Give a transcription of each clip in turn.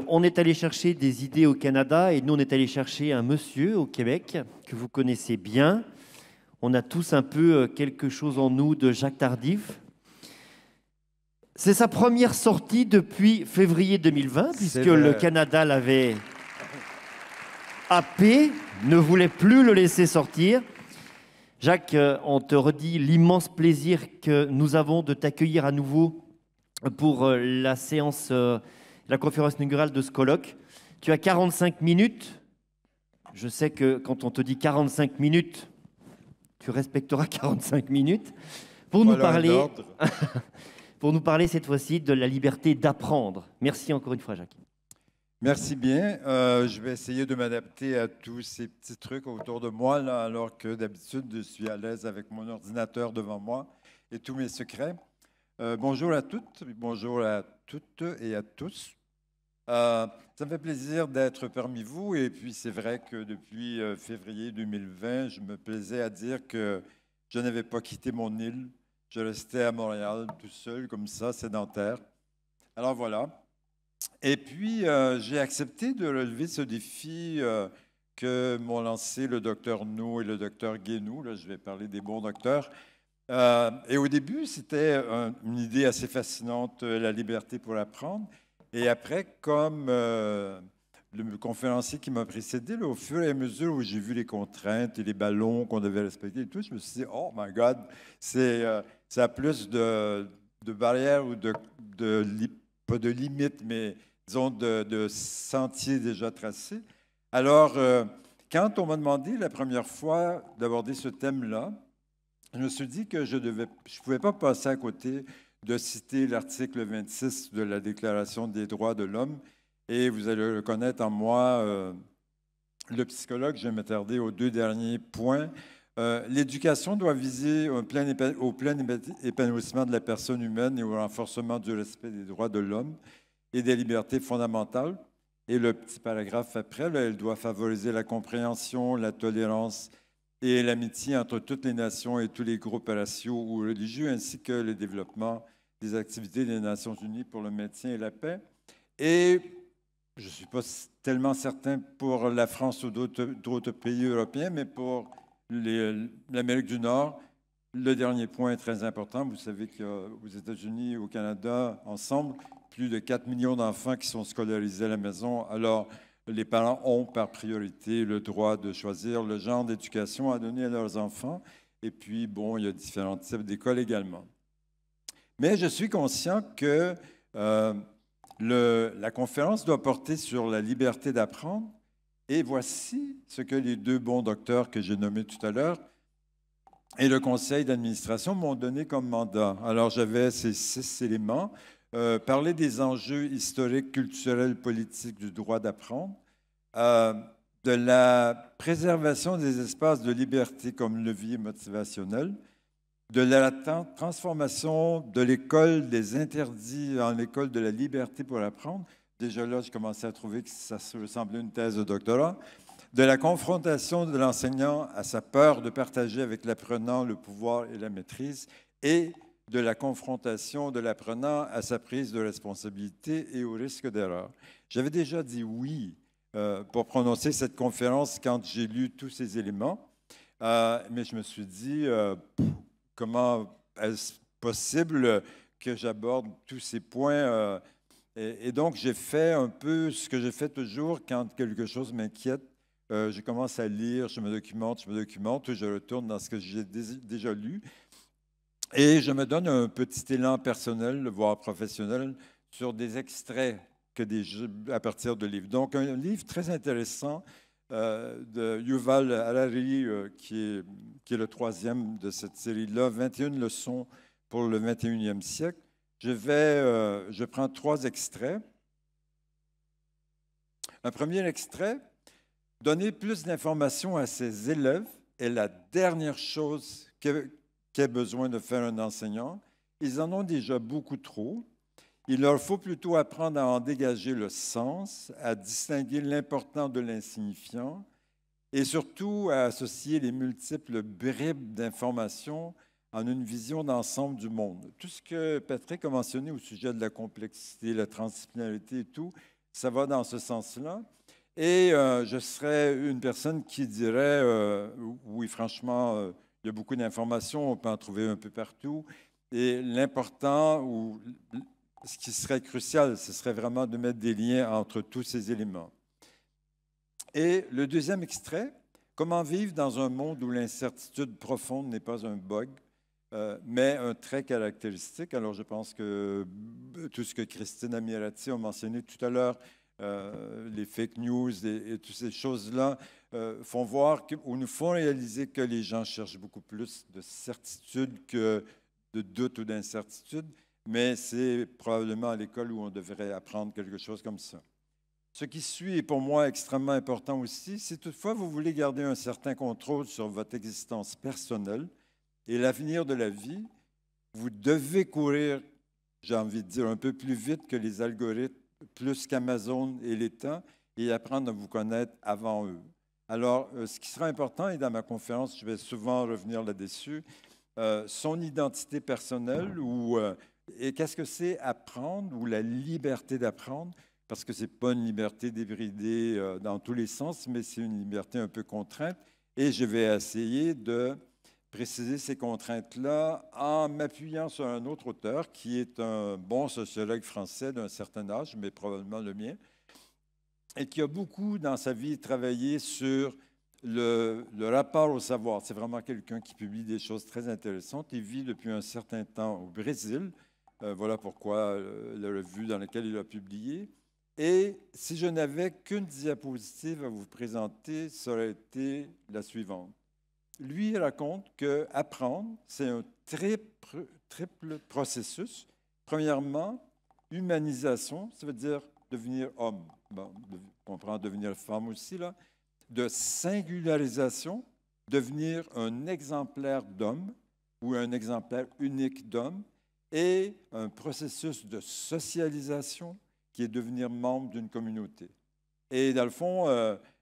on est allé chercher des idées au Canada et nous, on est allé chercher un monsieur au Québec que vous connaissez bien. On a tous un peu quelque chose en nous de Jacques Tardif. C'est sa première sortie depuis février 2020, puisque le Canada l'avait happé, ne voulait plus le laisser sortir. Jacques, on te redit l'immense plaisir que nous avons de t'accueillir à nouveau pour la séance, la conférence inaugurale de ce colloque. Tu as 45 minutes. Je sais que quand on te dit 45 minutes, tu respecteras 45 minutes pour nous parler, pour nous parler cette fois-ci de la liberté d'apprendre. Merci encore une fois, Jacques. Merci bien. Je vais essayer de m'adapter à tous ces petits trucs autour de moi, là, alors que d'habitude, je suis à l'aise avec mon ordinateur devant moi et tous mes secrets. Bonjour à toutes, bonjour à toutes et à tous. Ça me fait plaisir d'être parmi vous et puis c'est vrai que depuis février 2020, je me plaisais à dire que je n'avais pas quitté mon île. Je restais à Montréal tout seul, comme ça, sédentaire. Alors voilà. Et puis, j'ai accepté de relever ce défi que m'ont lancé le docteur Nou et le docteur Guénou. Là, je vais parler des bons docteurs. Et au début, c'était une idée assez fascinante, la liberté pour apprendre. Et après, comme le conférencier qui m'a précédé, là, au fur et à mesure où j'ai vu les contraintes et les ballons qu'on devait respecter et tout, je me suis dit, oh my God, ça a plus de barrières ou pas de limites, mais disons de sentiers déjà tracés. Alors, quand on m'a demandé la première fois d'aborder ce thème-là, je me suis dit que je ne pouvais pas passer à côté de citer l'article 26 de la Déclaration des droits de l'homme. Et vous allez le connaître en moi, le psychologue, je vais m'attarder aux deux derniers points. L'éducation doit viser au plein épanouissement de la personne humaine et au renforcement du respect des droits de l'homme et des libertés fondamentales. Et le petit paragraphe après, là, elle doit favoriser la compréhension, la tolérance et l'amitié entre toutes les nations et tous les groupes raciaux ou religieux, ainsi que le développement des activités des Nations unies pour le maintien et la paix. Et je ne suis pas tellement certain pour la France ou d'autres pays européens, mais pour l'Amérique du Nord, le dernier point est très important. Vous savez qu'aux États-Unis et au Canada, ensemble, plus de 4 millions d'enfants qui sont scolarisés à la maison. Alors, les parents ont par priorité le droit de choisir le genre d'éducation à donner à leurs enfants. Et puis, bon, il y a différents types d'écoles également. Mais je suis conscient que la conférence doit porter sur la liberté d'apprendre. Et voici ce que les deux bons docteurs que j'ai nommés tout à l'heure et le conseil d'administration m'ont donné comme mandat. Alors, j'avais ces 6 éléments. Parler des enjeux historiques, culturels, politiques du droit d'apprendre, de la préservation des espaces de liberté comme levier motivationnel, de la transformation de l'école des interdits en l'école de la liberté pour apprendre. Déjà là, je commençais à trouver que ça ressemblait à une thèse de doctorat. De la confrontation de l'enseignant à sa peur de partager avec l'apprenant le pouvoir et la maîtrise, et de la confrontation de l'apprenant à sa prise de responsabilité et au risque d'erreur. J'avais déjà dit oui pour prononcer cette conférence quand j'ai lu tous ces éléments, mais je me suis dit, comment est-ce possible que j'aborde tous ces points? Et donc, j'ai fait un peu ce que j'ai fait toujours quand quelque chose m'inquiète. Je commence à lire, je me documente, je retourne dans ce que j'ai déjà lu. Et je me donne un petit élan personnel, voire professionnel, sur des extraits à partir de livres. Donc, un livre très intéressant de Yuval Harari, qui est le 3e de cette série-là, 21 leçons pour le 21e siècle. Je prends 3 extraits. Un premier extrait: donner plus d'informations à ses élèves est la dernière chose qu'ait besoin de faire un enseignant. Ils en ont déjà beaucoup trop. Il leur faut plutôt apprendre à en dégager le sens, à distinguer l'important de l'insignifiant et surtout à associer les multiples bribes d'informations en une vision d'ensemble du monde. Tout ce que Patrick a mentionné au sujet de la complexité, la transdisciplinarité et tout, ça va dans ce sens-là. Et je serais une personne qui dirait, oui, franchement, il y a beaucoup d'informations, on peut en trouver un peu partout. Et l'important, ou ce qui serait crucial, ce serait vraiment de mettre des liens entre tous ces éléments. Et le deuxième extrait, comment vivre dans un monde où l'incertitude profonde n'est pas un bug, mais un trait caractéristique. Alors, je pense que tout ce que Christine Amirati a mentionné tout à l'heure, les fake news et toutes ces choses-là, font voir ou nous font réaliser que les gens cherchent beaucoup plus de certitude que de doute ou d'incertitude, mais c'est probablement à l'école où on devrait apprendre quelque chose comme ça. Ce qui suit est pour moi extrêmement important aussi. Si toutefois vous voulez garder un certain contrôle sur votre existence personnelle et l'avenir de la vie, vous devez courir, j'ai envie de dire, un peu plus vite que les algorithmes, plus qu'Amazon et l'État, et apprendre à vous connaître avant eux. Alors, ce qui sera important, et dans ma conférence, je vais souvent revenir là-dessus, son identité personnelle et qu'est-ce que c'est apprendre ou la liberté d'apprendre, parce que ce n'est pas une liberté débridée dans tous les sens, mais c'est une liberté un peu contrainte. Et je vais essayer de préciser ces contraintes-là en m'appuyant sur un autre auteur qui est un bon sociologue français d'un certain âge, mais probablement le mien, et qui a beaucoup dans sa vie travaillé sur le rapport au savoir. C'est vraiment quelqu'un qui publie des choses très intéressantes. Il vit depuis un certain temps au Brésil. Voilà pourquoi la revue dans laquelle il a publié. Et si je n'avais qu'une diapositive à vous présenter, ça aurait été la suivante. Lui, il raconte qu'apprendre, c'est un triple processus. Premièrement, humanisation, ça veut dire devenir homme. Bon, on prend devenir femme aussi, là. De singularisation, devenir un exemplaire d'homme ou un exemplaire unique d'homme, et un processus de socialisation qui est devenir membre d'une communauté. Et dans le fond,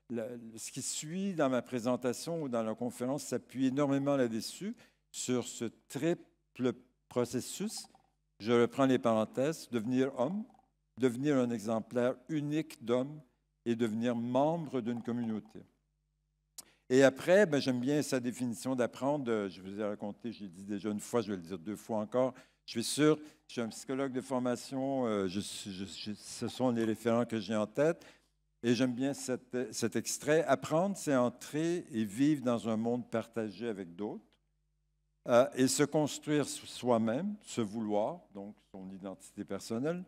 ce qui suit dans ma présentation ou dans la conférence s'appuie énormément là-dessus, sur ce triple processus. Je reprends les parenthèses, devenir homme, devenir un exemplaire unique d'homme et devenir membre d'une communauté. Et après, j'aime bien sa définition d'apprendre. Je vous ai raconté, j'ai dit déjà une fois, je vais le dire 2 fois encore. Je suis sûr, je suis un psychologue de formation, ce sont les référents que j'ai en tête. Et j'aime bien cet extrait. Apprendre, c'est entrer et vivre dans un monde partagé avec d'autres et se construire soi-même, se vouloir, donc son identité personnelle.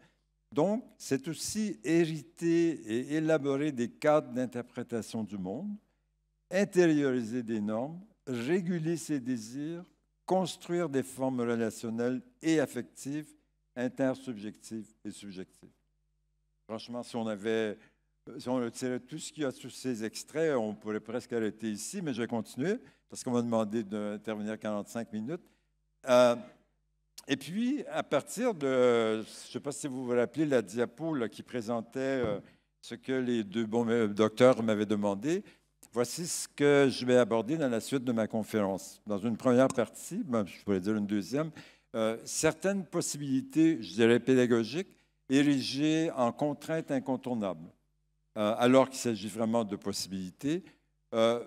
Donc, c'est aussi hériter et élaborer des cadres d'interprétation du monde, intérioriser des normes, réguler ses désirs, construire des formes relationnelles et affectives, intersubjectives et subjectives. Franchement, si on retirait tout ce qu'il y a sur ces extraits, on pourrait presque arrêter ici, mais je vais continuer parce qu'on m'a demandé d'intervenir 45 minutes. Et puis, à partir de, je ne sais pas si vous vous rappelez la diapo là, qui présentait ce que les 2 bons docteurs m'avaient demandé, voici ce que je vais aborder dans la suite de ma conférence. Dans une première partie, je pourrais dire une deuxième, certaines possibilités, je dirais pédagogiques, érigées en contraintes incontournables, alors qu'il s'agit vraiment de possibilités.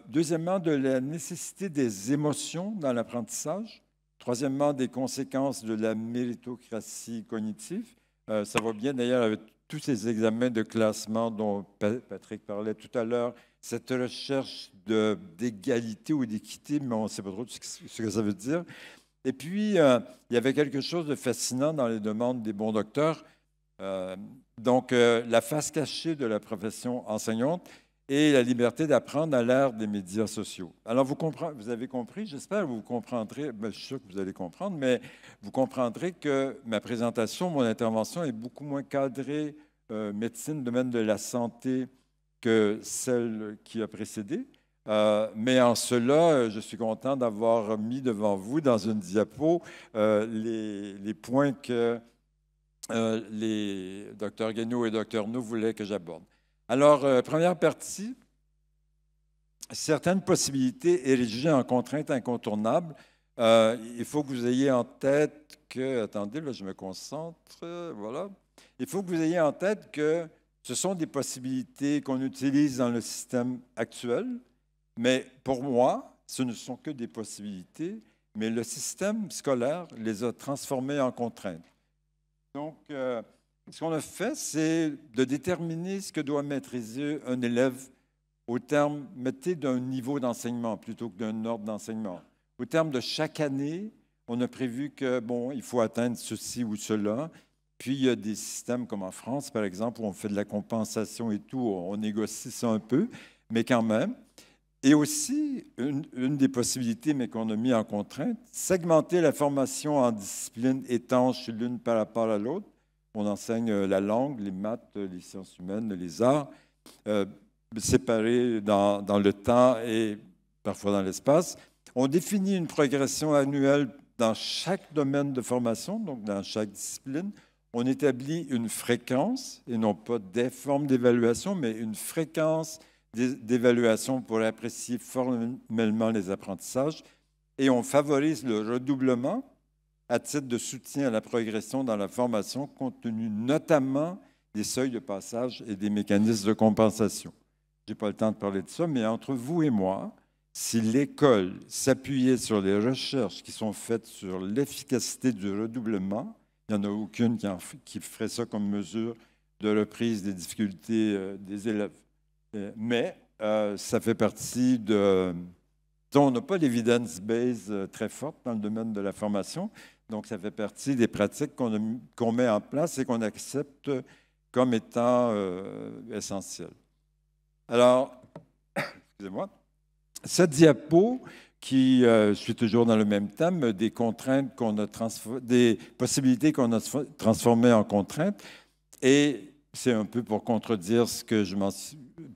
Deuxièmement, de la nécessité des émotions dans l'apprentissage. Troisièmement, des conséquences de la méritocratie cognitive. Ça va bien d'ailleurs avec tous ces examens de classement dont Patrick parlait tout à l'heure, cette recherche d'égalité ou d'équité, mais on ne sait pas trop ce que ça veut dire. Et puis, il y avait quelque chose de fascinant dans les demandes des bons docteurs. La face cachée de la profession enseignante et la liberté d'apprendre à l'ère des médias sociaux. Alors, vous avez compris, j'espère que vous comprendrez, je suis sûr que vous allez comprendre, mais vous comprendrez que ma présentation, mon intervention est beaucoup moins cadrée médecine, domaine de la santé, que celle qui a précédé. Mais en cela, je suis content d'avoir mis devant vous dans une diapo les points que les Dr Guénaud et Dr Nou voulaient que j'aborde. Alors, première partie, certaines possibilités érigées en contraintes incontournables. Il faut que vous ayez en tête que, attendez, là je me concentre, voilà. Il faut que vous ayez en tête que Ce sont des possibilités qu'on utilise dans le système actuel, mais pour moi, ce ne sont que des possibilités, mais le système scolaire les a transformées en contraintes. Donc, ce qu'on a fait, c'est de déterminer ce que doit maîtriser un élève au terme, mettez d'un niveau d'enseignement plutôt que d'un ordre d'enseignement. Au terme de chaque année, on a prévu que, bon, il faut atteindre ceci ou cela. Puis, il y a des systèmes comme en France, par exemple, où on fait de la compensation et tout, on négocie ça un peu, mais quand même. Et aussi, une des possibilités, mais qu'on a mis en contrainte, segmenter la formation en disciplines étanches l'une par rapport à l'autre. On enseigne la langue, les maths, les sciences humaines, les arts, séparés dans le temps et parfois dans l'espace. On définit une progression annuelle dans chaque domaine de formation, donc dans chaque discipline. On établit une fréquence, et non pas des formes d'évaluation, mais une fréquence d'évaluation pour apprécier formellement les apprentissages. Et on favorise le redoublement à titre de soutien à la progression dans la formation, compte tenu notamment des seuils de passage et des mécanismes de compensation. Je n'ai pas le temps de parler de ça, mais entre vous et moi, si l'école s'appuyait sur les recherches qui sont faites sur l'efficacité du redoublement, il n'y en a aucune qui ferait ça comme mesure de reprise des difficultés des élèves. Mais ça fait partie de... On n'a pas l'évidence base très forte dans le domaine de la formation, donc ça fait partie des pratiques qu'on met en place et qu'on accepte comme étant essentielles. Alors, excusez-moi, cette diapo qui, je suis toujours dans le même thème, des contraintes qu'on a des possibilités qu'on a transformées en contraintes, et c'est un peu pour contredire ce que je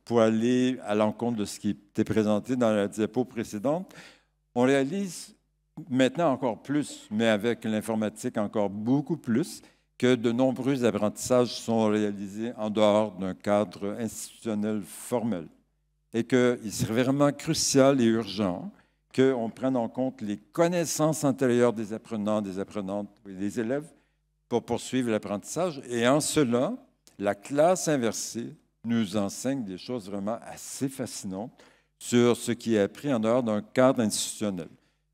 pour aller à l'encontre de ce qui était présenté dans la diapo précédente. On réalise maintenant encore plus, mais avec l'informatique encore beaucoup plus, que de nombreux apprentissages sont réalisés en dehors d'un cadre institutionnel formel et qu'il serait vraiment crucial et urgent qu'on prenne en compte les connaissances antérieures des apprenants, des apprenantes et des élèves pour poursuivre l'apprentissage. Et en cela, la classe inversée nous enseigne des choses vraiment assez fascinantes sur ce qui est appris en dehors d'un cadre institutionnel.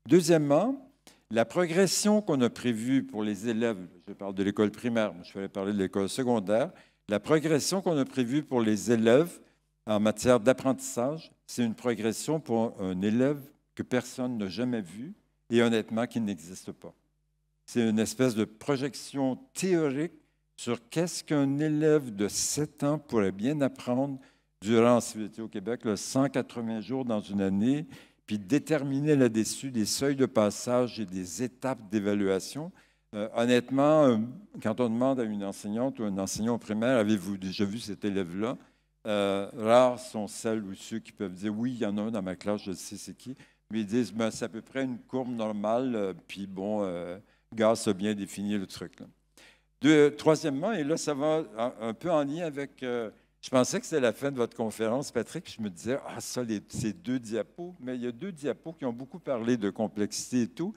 Deuxièmement, la progression qu'on a prévue pour les élèves, je parle de l'école primaire, je vais parler de l'école secondaire, la progression qu'on a prévue pour les élèves en matière d'apprentissage, c'est une progression pour un élève que personne n'a jamais vu et honnêtement qui n'existe pas. C'est une espèce de projection théorique sur qu'est-ce qu'un élève de 7 ans pourrait bien apprendre durant, si vous étiez au Québec, 180 jours dans une année, puis déterminer là-dessus des seuils de passage et des étapes d'évaluation. Honnêtement, quand on demande à une enseignante ou un enseignant au primaire, avez-vous déjà vu cet élève-là? Rares sont celles ou ceux qui peuvent dire, oui, il y en a un dans ma classe, je sais c'est qui. Mais ils disent, ben, c'est à peu près une courbe normale, puis bon, Gass a bien défini le truc. Là. Troisièmement, et là, ça va un peu en lien avec... je pensais que c'était la fin de votre conférence, Patrick, puis je me disais, ah, ça, ces 2 diapos, mais il y a 2 diapos qui ont beaucoup parlé de complexité et tout.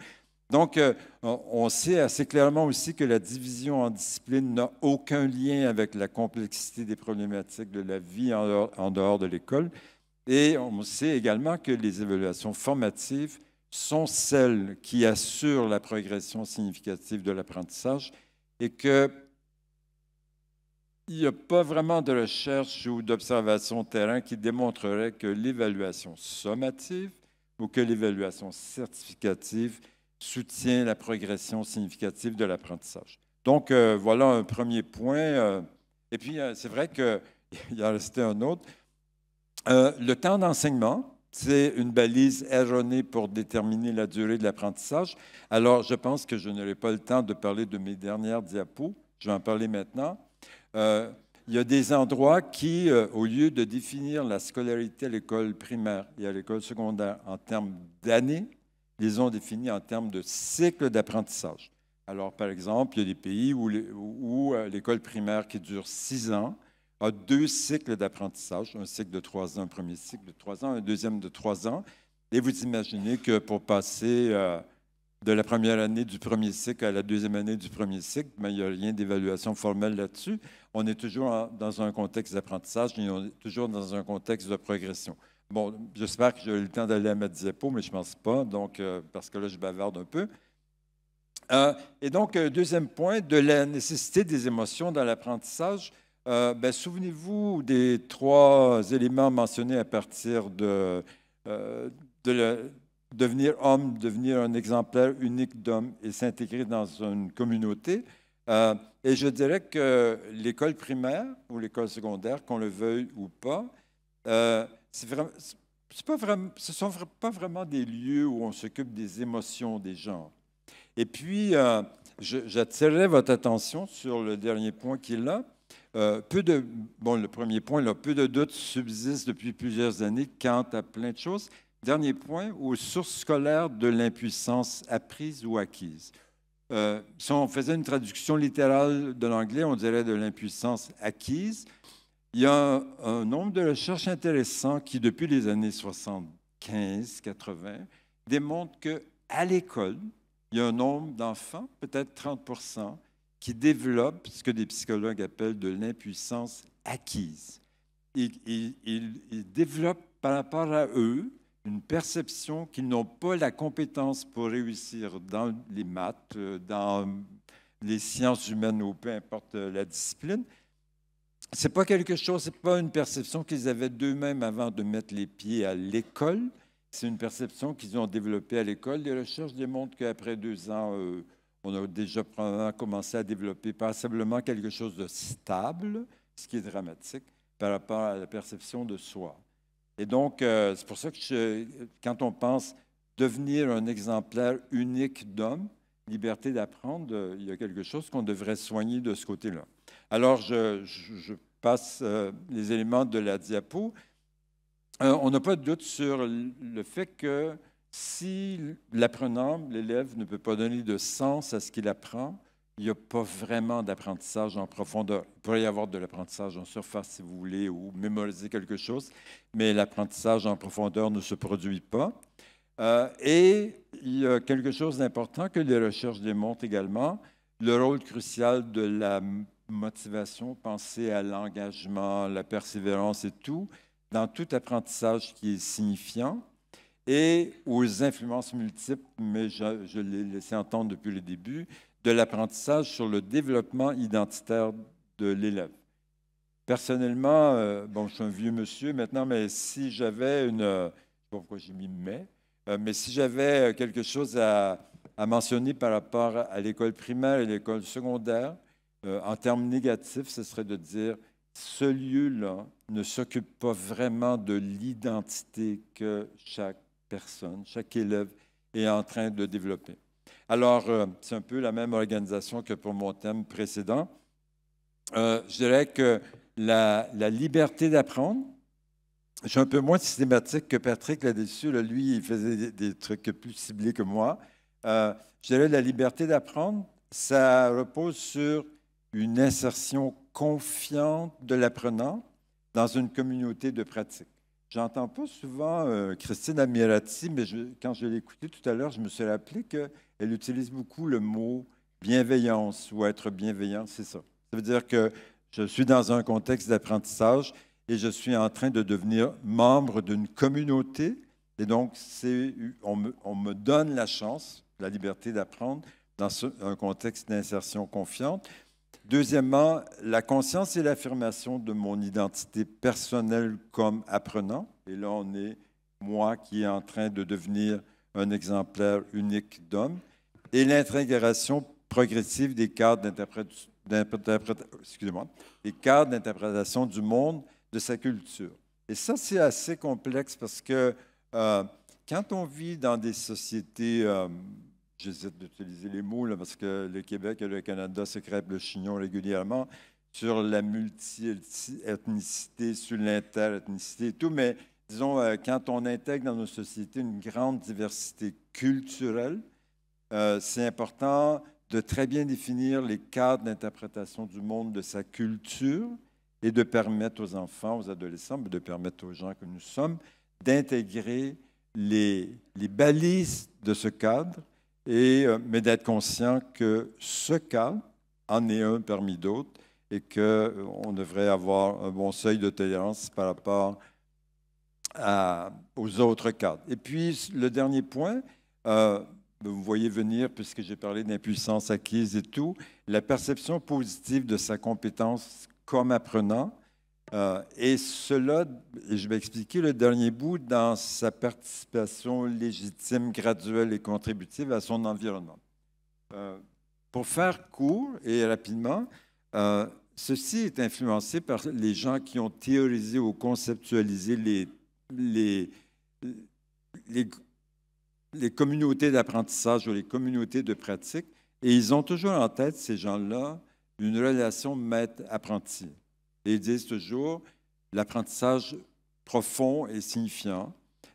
Donc, on sait assez clairement aussi que la division en disciplines n'a aucun lien avec la complexité des problématiques de la vie en dehors de l'école. Et on sait également que les évaluations formatives sont celles qui assurent la progression significative de l'apprentissage et qu'il n'y a pas vraiment de recherche ou d'observation terrain qui démontrerait que l'évaluation sommative ou que l'évaluation certificative soutient la progression significative de l'apprentissage. Donc, voilà un premier point. Et puis, c'est vrai qu'il en restait un autre. Le temps d'enseignement, c'est une balise erronée pour déterminer la durée de l'apprentissage. Alors, je pense que je n'aurai pas le temps de parler de mes dernières diapos. Je vais en parler maintenant. Il y a des endroits qui, au lieu de définir la scolarité à l'école primaire et à l'école secondaire en termes d'années, les ont définis en termes de cycle d'apprentissage. Alors, par exemple, il y a des pays où l'école primaire qui dure 6 ans a 2 cycles d'apprentissage, un cycle de 3 ans, un premier cycle de 3 ans, un deuxième de 3 ans. Et vous imaginez que pour passer de la première année du premier cycle à la deuxième année du premier cycle, mais il n'y a rien d'évaluation formelle là-dessus. On est toujours dans un contexte d'apprentissage et on est toujours dans un contexte de progression. Bon, j'espère que j'ai eu le temps d'aller à ma diapo, mais je ne pense pas, donc, parce que là, je bavarde un peu. Et donc, deuxième point, de la nécessité des émotions dans l'apprentissage. Souvenez-vous des 3 éléments mentionnés à partir devenir homme, devenir un exemplaire unique d'homme et s'intégrer dans une communauté. Et je dirais que l'école primaire ou l'école secondaire, qu'on le veuille ou pas, ce ne sont pas vraiment des lieux où on s'occupe des émotions des gens. Et puis, j'attirerai votre attention sur le dernier point qui est là. Le premier point, là, peu de doutes subsistent depuis plusieurs années quant à plein de choses. Dernier point, aux sources scolaires de l'impuissance apprise ou acquise. Si on faisait une traduction littérale de l'anglais, on dirait de l'impuissance acquise. Il y a un nombre de recherches intéressants qui, depuis les années 75-80, démontrent qu'à l'école, il y a un nombre d'enfants, peut-être 30 qui développent ce que des psychologues appellent de l'impuissance acquise. Ils développent par rapport à eux une perception qu'ils n'ont pas la compétence pour réussir dans les maths, dans les sciences humaines ou peu importe la discipline. Ce n'est pas quelque chose, ce n'est pas une perception qu'ils avaient d'eux-mêmes avant de mettre les pieds à l'école. C'est une perception qu'ils ont développée à l'école. Les recherches démontrent qu'après 2 ans, on a déjà probablement commencé à développer passablement quelque chose de stable, ce qui est dramatique, par rapport à la perception de soi. Et donc, c'est pour ça que quand on pense devenir un exemplaire unique d'homme, liberté d'apprendre, il y a quelque chose qu'on devrait soigner de ce côté-là. Alors, je passe les éléments de la diapo. On n'a pas de doute sur le fait que si l'apprenant, l'élève, ne peut pas donner de sens à ce qu'il apprend, il n'y a pas vraiment d'apprentissage en profondeur. Il pourrait y avoir de l'apprentissage en surface, si vous voulez, ou mémoriser quelque chose, mais l'apprentissage en profondeur ne se produit pas. Et il y a quelque chose d'important que les recherches démontrent également, le rôle crucial de la motivation, penser à l'engagement, la persévérance et tout, dans tout apprentissage qui est signifiant, et aux influences multiples, mais je l'ai laissé entendre depuis le début, de l'apprentissage sur le développement identitaire de l'élève. Personnellement, je suis un vieux monsieur maintenant, mais si j'avais je ne sais pas pourquoi j'ai mis mais si j'avais quelque chose à mentionner par rapport à l'école primaire et l'école secondaire, en termes négatifs, ce serait de dire ce lieu-là ne s'occupe pas vraiment de l'identité que chaque personne, chaque élève est en train de développer. Alors, c'est un peu la même organisation que pour mon thème précédent. Je dirais que la liberté d'apprendre, je suis un peu moins systématique que Patrick là-dessus. Là, lui, il faisait des trucs plus ciblés que moi. Je dirais que la liberté d'apprendre, ça repose sur une insertion confiante de l'apprenant dans une communauté de pratique. J'entends pas souvent Christine Amirati, mais quand je l'ai écoutée tout à l'heure, je me suis rappelé qu'elle utilise beaucoup le mot bienveillance ou être bienveillant, c'est ça. Ça veut dire que je suis dans un contexte d'apprentissage et je suis en train de devenir membre d'une communauté. Et donc, on me donne la chance, la liberté d'apprendre dans un contexte d'insertion confiante. Deuxièmement, la conscience et l'affirmation de mon identité personnelle comme apprenant. Et là, on est moi qui est en train de devenir un exemplaire unique d'homme. Et l'intégration progressive des cadres d'interprétation du monde, de sa culture. Et ça, c'est assez complexe parce que quand on vit dans des sociétés... J'hésite d'utiliser les mots là, parce que le Québec et le Canada se crêpent le chignon régulièrement sur la multi-ethnicité, sur l'inter-ethnicité et tout. Mais disons, quand on intègre dans nos sociétés une grande diversité culturelle, c'est important de très bien définir les cadres d'interprétation du monde de sa culture et de permettre aux enfants, aux adolescents, mais de permettre aux gens que nous sommes d'intégrer les balises de ce cadre mais d'être conscient que ce cas en est un parmi d'autres et qu'on devrait avoir un bon seuil de tolérance par rapport aux autres cas. Et puis, le dernier point, vous voyez venir, puisque j'ai parlé d'impuissance acquise et tout, la perception positive de sa compétence comme apprenant. Et cela, et je vais expliquer le dernier bout, dans sa participation légitime, graduelle et contributive à son environnement. Pour faire court et rapidement, ceci est influencé par les gens qui ont théorisé ou conceptualisé les communautés d'apprentissage ou les communautés de pratique, et ils ont toujours en tête, ces gens-là, une relation maître-apprenti. Et ils disent toujours l'apprentissage profond et signifiant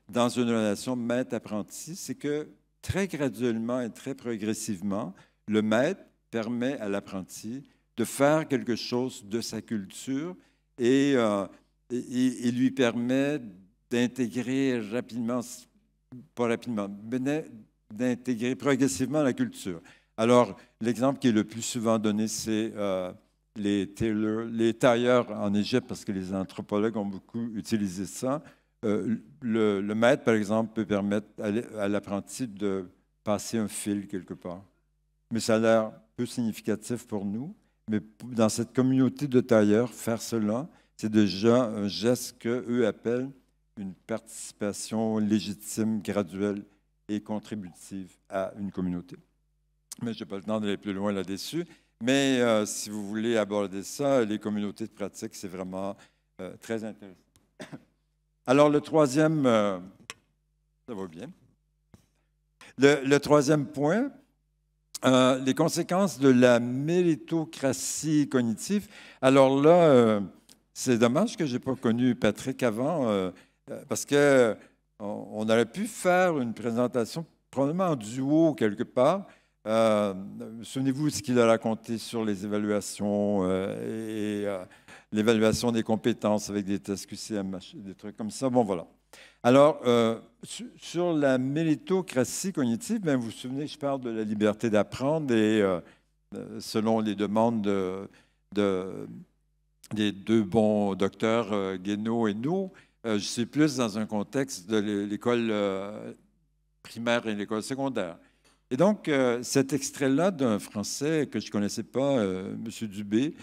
dans une relation maître-apprenti, c'est que très graduellement et très progressivement, le maître permet à l'apprenti de faire quelque chose de sa culture et lui permet d'intégrer rapidement, pas rapidement, mais d'intégrer progressivement la culture. Alors, l'exemple qui est le plus souvent donné, c'est les tailleurs en Égypte, parce que les anthropologues ont beaucoup utilisé ça. Le maître, par exemple, peut permettre à l'apprenti de passer un fil quelque part. Mais ça a l'air peu significatif pour nous. Mais dans cette communauté de tailleurs, faire cela, c'est déjà un geste qu'eux appellent une participation légitime, graduelle et contributive à une communauté. Mais je n'ai pas le temps d'aller plus loin là-dessus. Mais si vous voulez aborder ça, les communautés de pratique, c'est vraiment très intéressant. Alors, le troisième, ça va bien. Le troisième point, les conséquences de la méritocratie cognitive. Alors là, c'est dommage que je n'ai pas connu Patrick avant, parce qu'on aurait pu faire une présentation probablement en duo quelque part. Souvenez-vous de ce qu'il a raconté sur les évaluations et l'évaluation des compétences avec des tests QCM, des trucs comme ça. Bon, voilà. Alors, sur la méritocratie cognitive, bien, vous vous souvenez que je parle de la liberté d'apprendre et selon les demandes des deux bons docteurs, Guénaud et nous, je suis plus dans un contexte de l'école primaire et l'école secondaire. Et donc, cet extrait-là d'un Français que je ne connaissais pas, M. Dubé,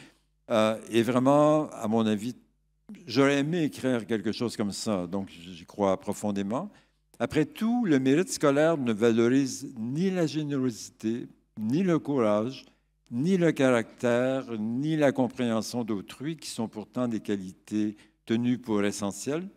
est vraiment, à mon avis, j'aurais aimé écrire quelque chose comme ça, donc j'y crois profondément. Après tout, le mérite scolaire ne valorise ni la générosité, ni le courage, ni le caractère, ni la compréhension d'autrui, qui sont pourtant des qualités tenues pour essentielles.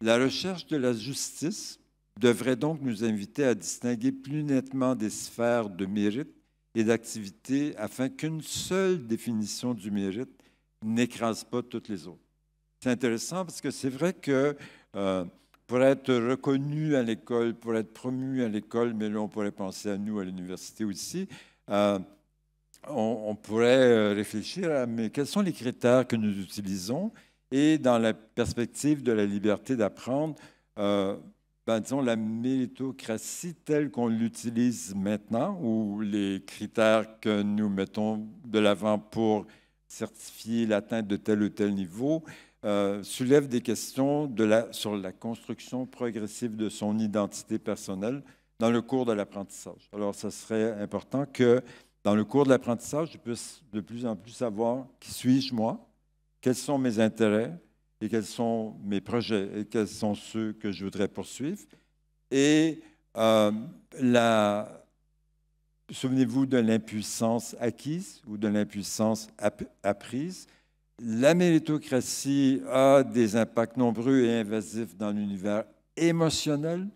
La recherche de la justice devrait donc nous inviter à distinguer plus nettement des sphères de mérite et d'activité afin qu'une seule définition du mérite n'écrase pas toutes les autres. C'est intéressant parce que c'est vrai que pour être reconnu à l'école, pour être promu à l'école, mais là on pourrait penser à nous à l'université aussi, on pourrait réfléchir à mais quels sont les critères que nous utilisons et dans la perspective de la liberté d'apprendre, disons la méritocratie telle qu'on l'utilise maintenant ou les critères que nous mettons de l'avant pour certifier l'atteinte de tel ou tel niveau, soulève des questions sur la construction progressive de son identité personnelle dans le cours de l'apprentissage. Alors, ça serait important que dans le cours de l'apprentissage, je puisse de plus en plus savoir qui suis-je moi, quels sont mes intérêts et quels sont mes projets et quels sont ceux que je voudrais poursuivre. Et souvenez-vous de l'impuissance acquise ou de l'impuissance apprise. La méritocratie a des impacts nombreux et invasifs dans l'univers émotionnel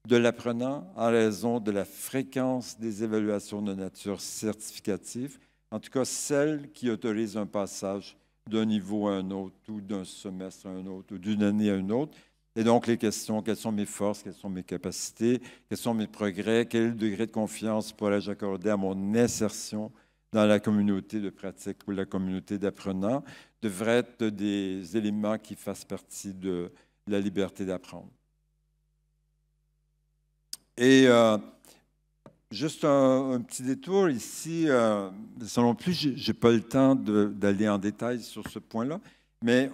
de l'apprenant en raison de la fréquence des évaluations de nature certificative, en tout cas celles qui autorisent un passage d'un niveau à un autre ou d'un semestre à un autre ou d'une année à une autre. Et donc les questions, quelles sont mes forces, quelles sont mes capacités, quels sont mes progrès, quel est le degré de confiance pourrais-je accorder à mon insertion dans la communauté de pratique ou la communauté d'apprenants, devraient être des éléments qui fassent partie de la liberté d'apprendre. Et Juste un petit détour ici. Ça non plus, je n'ai pas le temps d'aller en détail sur ce point-là, mais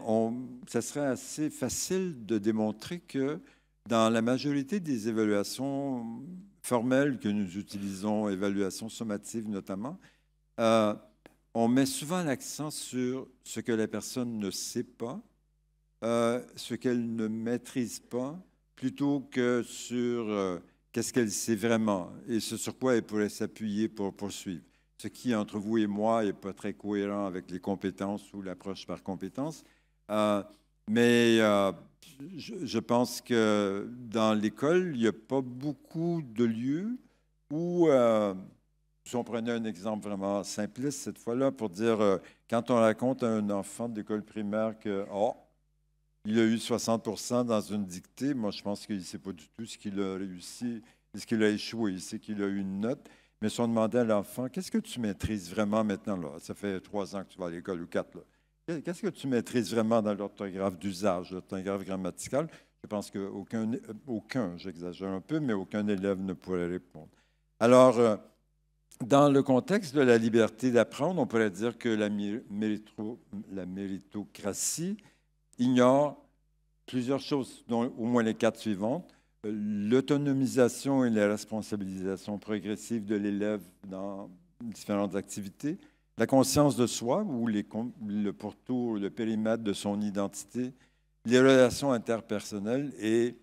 ça serait assez facile de démontrer que dans la majorité des évaluations formelles que nous utilisons, évaluations sommatives notamment, euh, on met souvent l'accent sur ce que la personne ne sait pas, ce qu'elle ne maîtrise pas, plutôt que sur qu'est-ce qu'elle sait vraiment et ce sur quoi elle pourrait s'appuyer pour poursuivre. Ce qui, entre vous et moi, n'est pas très cohérent avec les compétences ou l'approche par compétences. Euh, mais je pense que dans l'école, il n'y a pas beaucoup de lieux où, si on prenait un exemple vraiment simpliste cette fois-là, pour dire, quand on raconte à un enfant d'école primaire que, oh, il a eu 60 dans une dictée. Moi, je pense qu'il ne sait pas du tout ce qu'il a réussi, ce qu'il a échoué. Il sait qu'il a eu une note. Mais si on demandait à l'enfant, qu'est-ce que tu maîtrises vraiment maintenant, là? Ça fait 3 ans que tu vas à l'école ou 4, là. Qu'est-ce que tu maîtrises vraiment dans l'orthographe d'usage, l'orthographe grammaticale? Je pense qu'aucun, j'exagère un peu, mais aucun élève ne pourrait répondre. Alors, dans le contexte de la liberté d'apprendre, on pourrait dire que la méritocratie ignore plusieurs choses, dont au moins les 4 suivantes. L'autonomisation et la responsabilisation progressive de l'élève dans différentes activités, la conscience de soi ou le pourtour, le périmètre de son identité, les relations interpersonnelles et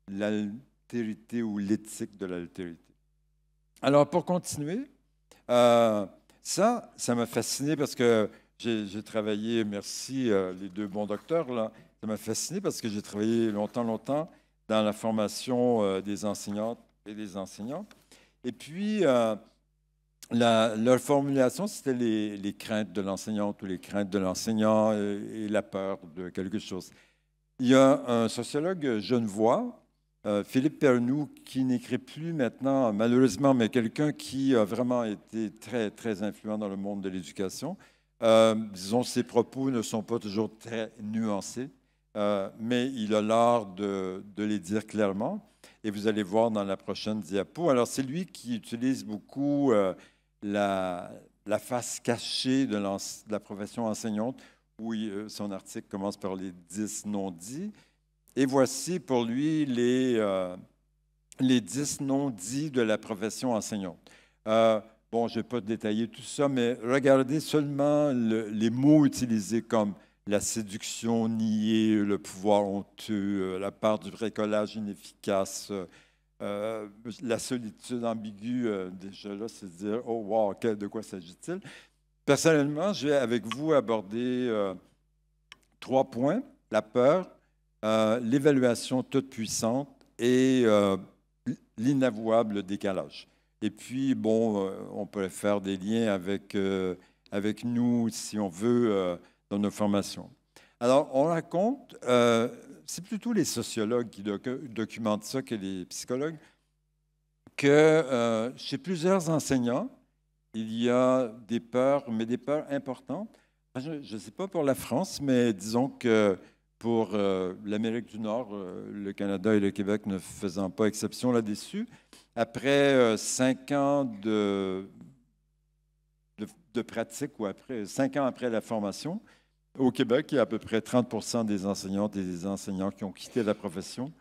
l'altérité ou l'éthique de l'altérité. Alors, pour continuer, ça m'a fasciné parce que j'ai travaillé, merci les 2 bons docteurs, là, ça m'a fasciné parce que j'ai travaillé longtemps dans la formation des enseignantes et des enseignants. Et puis, leur formulation, c'était les craintes de l'enseignante ou les craintes de l'enseignant et la peur de quelque chose. Il y a un sociologue genevois, Philippe Pernoud, qui n'écrit plus maintenant, malheureusement, mais quelqu'un qui a vraiment été très, très influent dans le monde de l'éducation. Disons, ses propos ne sont pas toujours très nuancés, mais il a l'art de les dire clairement. Et vous allez voir dans la prochaine diapo. Alors, c'est lui qui utilise beaucoup la face cachée de la profession enseignante, où son article commence par les 10 non-dits. Et voici pour lui les 10 non-dits de la profession enseignante. Bon, je ne vais pas détailler tout ça, mais regardez seulement les mots utilisés comme la séduction niée, le pouvoir honteux, la part du bricolage inefficace, la solitude ambiguë. Déjà là, c'est de dire, oh wow, de quoi s'agit-il? Personnellement, je vais avec vous aborder 3 points, la peur, l'évaluation toute puissante et l'inavouable décalage. Et puis, bon, on peut faire des liens avec nous, si on veut, dans nos formations. Alors, on raconte, c'est plutôt les sociologues qui documentent ça que les psychologues, que chez plusieurs enseignants, il y a des peurs, mais des peurs importantes. Je ne sais pas pour la France, mais disons que pour l'Amérique du Nord, le Canada et le Québec ne faisant pas exception là-dessus, après 5 ans de pratique ou après 5 ans après la formation, au Québec, il y a à peu près 30 des enseignantes et des enseignants qui ont quitté la profession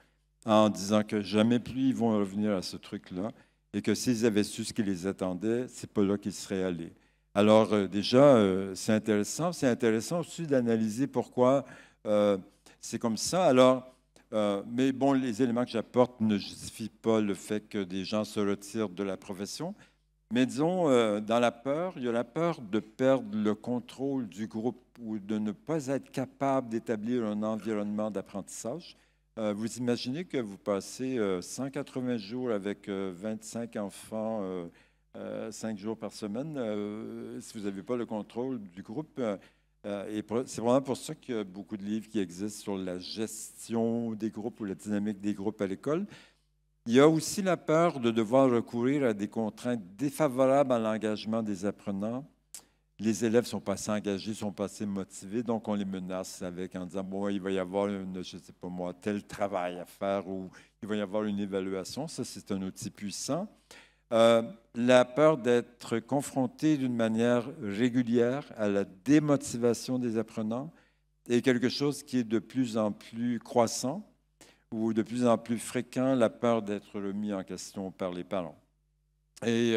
en disant que jamais plus ils vont revenir à ce truc-là et que s'ils avaient su ce qui les attendait, c'est pas là qu'ils seraient allés. Alors déjà, c'est intéressant. C'est intéressant aussi d'analyser pourquoi c'est comme ça. Alors, mais bon, les éléments que j'apporte ne justifient pas le fait que des gens se retirent de la profession. Mais disons, dans la peur, il y a la peur de perdre le contrôle du groupe ou de ne pas être capable d'établir un environnement d'apprentissage. Vous imaginez que vous passez 180 jours avec 25 enfants, 5 jours par semaine, si vous n'avez pas le contrôle du groupe. Et c'est vraiment pour ça qu'il y a beaucoup de livres qui existent sur la gestion des groupes ou la dynamique des groupes à l'école. Il y a aussi la peur de devoir recourir à des contraintes défavorables à l'engagement des apprenants. Les élèves sont pas assez engagés, sont pas assez motivés, donc on les menace avec en disant bon, il va y avoir je ne sais pas moi, tel travail à faire ou il va y avoir une évaluation. Ça, c'est un outil puissant. La peur d'être confronté d'une manière régulière à la démotivation des apprenants est quelque chose qui est de plus en plus croissant ou de plus en plus fréquent, la peur d'être remis en question par les parents. Et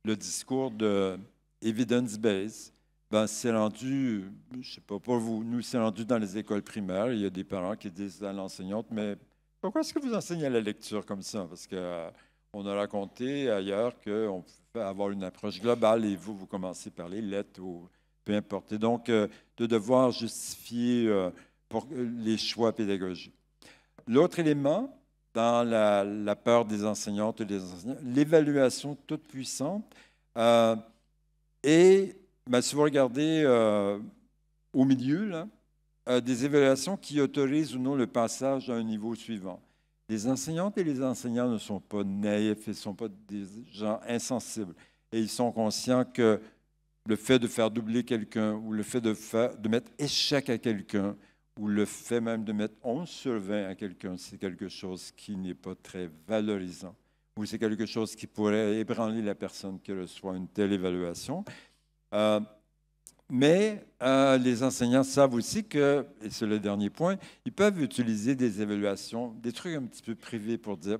le discours de evidence-based, ben, c'est rendu, je ne sais pas pour vous, nous, c'est rendu dans les écoles primaires. Il y a des parents qui disent à l'enseignante, mais pourquoi est-ce que vous enseignez la lecture comme ça? Parce que on a raconté ailleurs qu'on pouvait avoir une approche globale et vous commencez par les lettres ou peu importe. Et donc, de devoir justifier pour les choix pédagogiques. L'autre élément, dans la peur des enseignantes et des enseignants, l'évaluation toute puissante. Et ben, si vous regardez au milieu, là, des évaluations qui autorisent ou non le passage à un niveau suivant. Les enseignantes et les enseignants ne sont pas naïfs, ils ne sont pas des gens insensibles. Et ils sont conscients que le fait de faire doubler quelqu'un ou le fait de mettre échec à quelqu'un ou le fait même de mettre 11 sur 20 à quelqu'un, c'est quelque chose qui n'est pas très valorisant ou c'est quelque chose qui pourrait ébranler la personne qui reçoit une telle évaluation. Mais les enseignants savent aussi que, et c'est le dernier point, ils peuvent utiliser des évaluations, des trucs un petit peu privés pour dire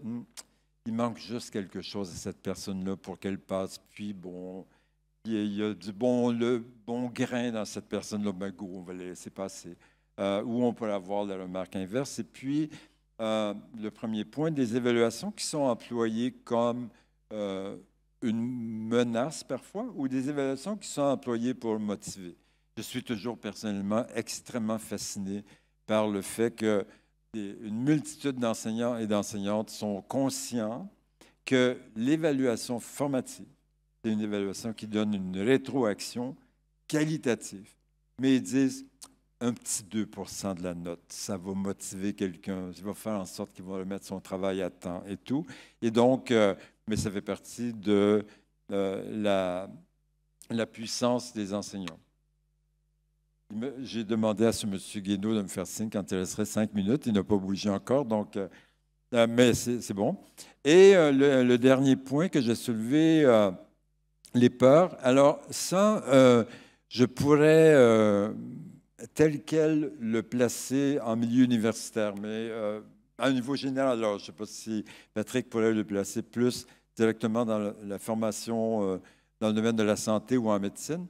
il manque juste quelque chose à cette personne-là pour qu'elle passe. Puis bon, il y a le bon grain dans cette personne-là, ben go, on va la laisser passer. Ou on peut avoir la remarque inverse. Et puis, le premier point, des évaluations qui sont employées comme une menace parfois ou des évaluations qui sont employées pour motiver. Je suis toujours personnellement extrêmement fasciné par le fait que une multitude d'enseignants et d'enseignantes sont conscients que l'évaluation formative, c'est une évaluation qui donne une rétroaction qualitative. Mais ils disent un petit 2% de la note, ça va motiver quelqu'un, ça va faire en sorte qu'il va remettre son travail à temps et tout. Et donc, mais ça fait partie de la puissance des enseignants. J'ai demandé à ce monsieur Guénaud de me faire signe quand il resterait 5 minutes. Il n'a pas bougé encore, donc, mais c'est bon. Et le dernier point que j'ai soulevé, les peurs. Alors ça, je pourrais tel quel le placer en milieu universitaire, mais à un niveau général, alors je ne sais pas si Patrick pourrait le placer plus directement dans la formation dans le domaine de la santé ou en médecine.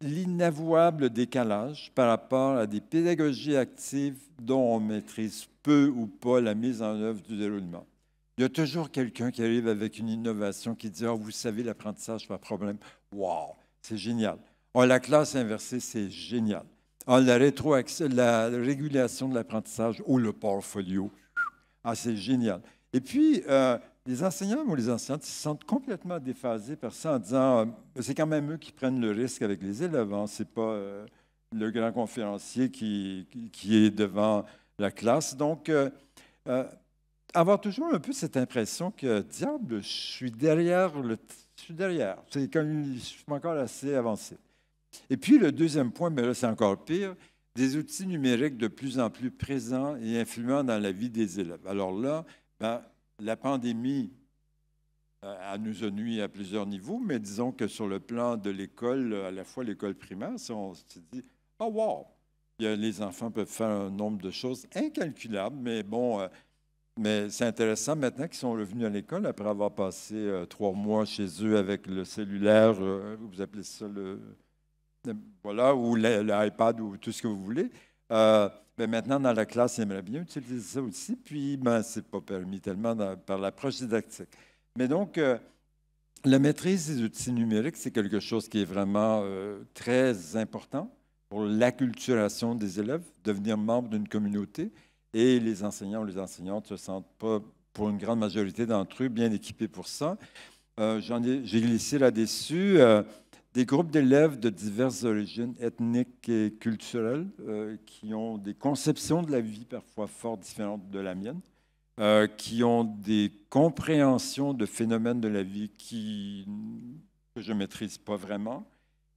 L'inavouable décalage par rapport à des pédagogies actives dont on maîtrise peu ou pas la mise en œuvre du déroulement. Il y a toujours quelqu'un qui arrive avec une innovation qui dit « Ah, vous savez, l'apprentissage, pas de problème. Wow, c'est génial. Ah, la classe inversée, c'est génial. Ah, la régulation de l'apprentissage, ou le portfolio. Ah, c'est génial. » Et puis, les enseignants ou les enseignantes se sentent complètement déphasés par ça en disant c'est quand même eux qui prennent le risque avec les élèves. Hein. Ce n'est pas le grand conférencier qui est devant la classe. Donc, avoir toujours un peu cette impression que, diable, je suis derrière. C'est comme je suis encore assez avancé. Et puis, le deuxième point, mais là, c'est encore pire, des outils numériques de plus en plus présents et influents dans la vie des élèves. Alors là, ben, la pandémie, elle nous a nuit à plusieurs niveaux, mais disons que sur le plan de l'école, à la fois l'école primaire, on se dit « Oh, wow! » Les enfants peuvent faire un nombre de choses incalculables, mais bon, mais c'est intéressant maintenant qu'ils sont revenus à l'école après avoir passé 3 mois chez eux avec le cellulaire, vous appelez ça voilà, ou l'iPad ou tout ce que vous voulez. Ben maintenant, dans la classe, ils aimeraient bien utiliser ça aussi, puis ben, ce n'est pas permis tellement par l'approche didactique. Mais donc, la maîtrise des outils numériques, c'est quelque chose qui est vraiment très important pour l'acculturation des élèves, devenir membre d'une communauté. Et les enseignants ou les enseignantes ne se sentent pas, pour une grande majorité d'entre eux, bien équipés pour ça. J'ai glissé là-dessus des groupes d'élèves de diverses origines ethniques et culturelles qui ont des conceptions de la vie parfois fort différentes de la mienne, qui ont des compréhensions de phénomènes de la vie que je ne maîtrise pas vraiment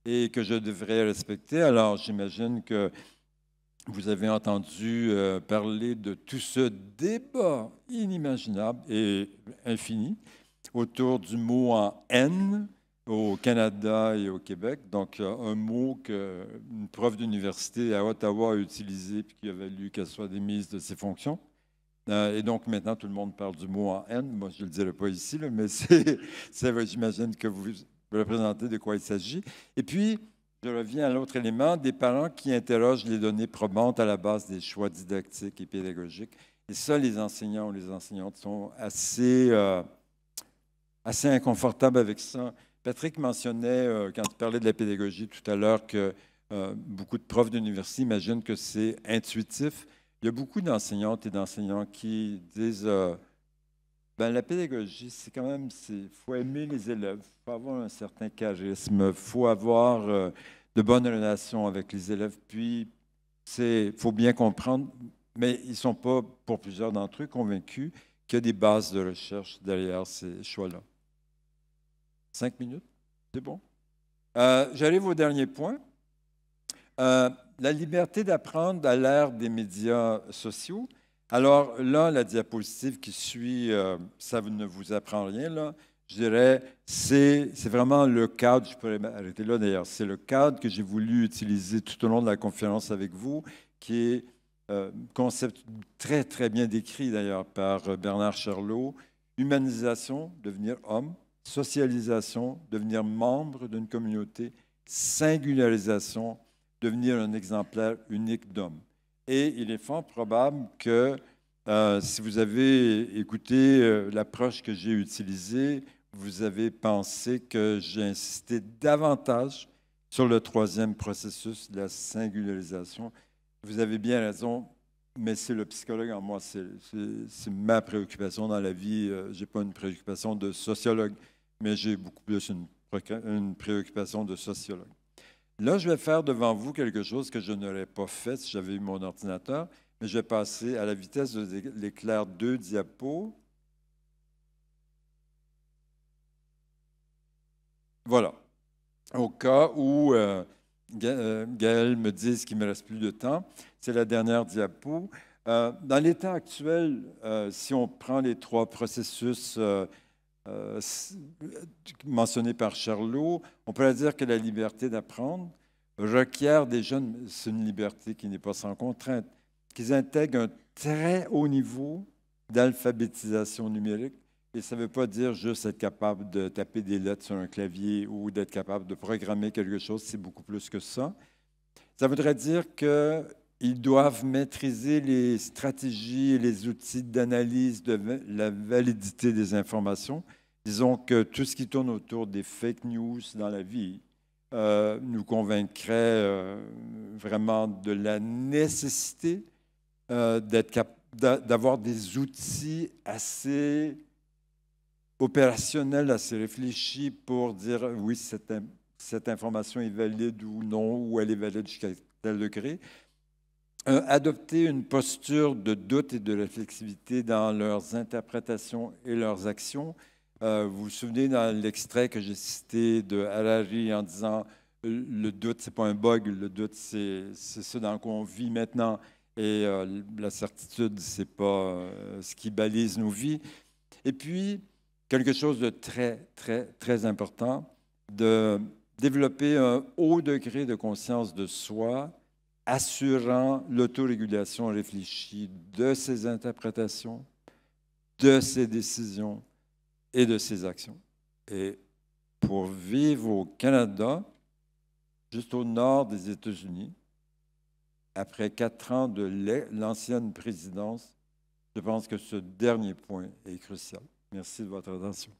et que je devrais respecter. Alors, j'imagine que vous avez entendu parler de tout ce débat inimaginable et infini autour du mot en N au Canada et au Québec. Donc, un mot qu'une prof d'université à Ottawa a utilisé puis qui a valu qu'elle soit démise de ses fonctions. Et donc, maintenant, tout le monde parle du mot en N. Moi, je ne le dirai pas ici, là, mais j'imagine que vous représentez de quoi il s'agit. Et puis, je reviens à l'autre élément, des parents qui interrogent les données probantes à la base des choix didactiques et pédagogiques. Et ça, les enseignants ou les enseignantes sont assez inconfortables avec ça. Patrick mentionnait, quand il parlait de la pédagogie tout à l'heure, que beaucoup de profs d'université imaginent que c'est intuitif. Il y a beaucoup d'enseignantes et d'enseignants qui disent ben, la pédagogie, c'est quand même, il faut aimer les élèves, il faut avoir un certain charisme, il faut avoir de bonnes relations avec les élèves, puis il faut bien comprendre, mais ils ne sont pas, pour plusieurs d'entre eux, convaincus qu'il y a des bases de recherche derrière ces choix-là. 5 minutes, c'est bon. J'arrive au dernier point. La liberté d'apprendre à l'ère des médias sociaux. Alors là, la diapositive qui suit, ça ne vous apprend rien, là. Je dirais, c'est vraiment le cadre, je pourrais m'arrêter là d'ailleurs, c'est le cadre que j'ai voulu utiliser tout au long de la conférence avec vous, qui est un concept très, très bien décrit d'ailleurs par Bernard Charlot. Humanisation, devenir homme. Socialisation, devenir membre d'une communauté. Singularisation, devenir un exemplaire unique d'homme. Et il est fort probable que si vous avez écouté l'approche que j'ai utilisée, vous avez pensé que j'ai insisté davantage sur le troisième processus de la singularisation. Vous avez bien raison, mais c'est le psychologue en moi, c'est ma préoccupation dans la vie. Je n'ai pas une préoccupation de sociologue, mais j'ai beaucoup plus une préoccupation de sociologue. Là, je vais faire devant vous quelque chose que je n'aurais pas fait si j'avais eu mon ordinateur, mais je vais passer à la vitesse de l'éclair 2 diapos. Voilà. Au cas où Gaël me dise qu'il ne me reste plus de temps, c'est la dernière diapo. Dans l'état actuel, si on prend les 3 processus mentionnés par Charlot, on pourrait dire que la liberté d'apprendre requiert des jeunes, c'est une liberté qui n'est pas sans contrainte, qu'ils intègrent un très haut niveau d'alphabétisation numérique. Et ça ne veut pas dire juste être capable de taper des lettres sur un clavier ou d'être capable de programmer quelque chose, c'est beaucoup plus que ça. Ça voudrait dire qu'ils doivent maîtriser les stratégies et les outils d'analyse de la validité des informations. Disons que tout ce qui tourne autour des fake news dans la vie nous convaincrait vraiment de la nécessité d'avoir des outils assez opérationnel, assez réfléchi pour dire oui, cette information est valide ou non, ou elle est valide jusqu'à tel degré. Adopter une posture de doute et de réflexivité dans leurs interprétations et leurs actions. Vous vous souvenez dans l'extrait que j'ai cité de Harari en disant le doute, ce n'est pas un bug, le doute, c'est ce dans quoi on vit maintenant, et la certitude, ce n'est pas ce qui balise nos vies. Et puis, quelque chose de très, très, très important, de développer un haut degré de conscience de soi, assurant l'autorégulation réfléchie de ses interprétations, de ses décisions et de ses actions. Et pour vivre au Canada, juste au nord des États-Unis, après 4 ans de l'ancienne présidence, je pense que ce dernier point est crucial. Merci de votre attention.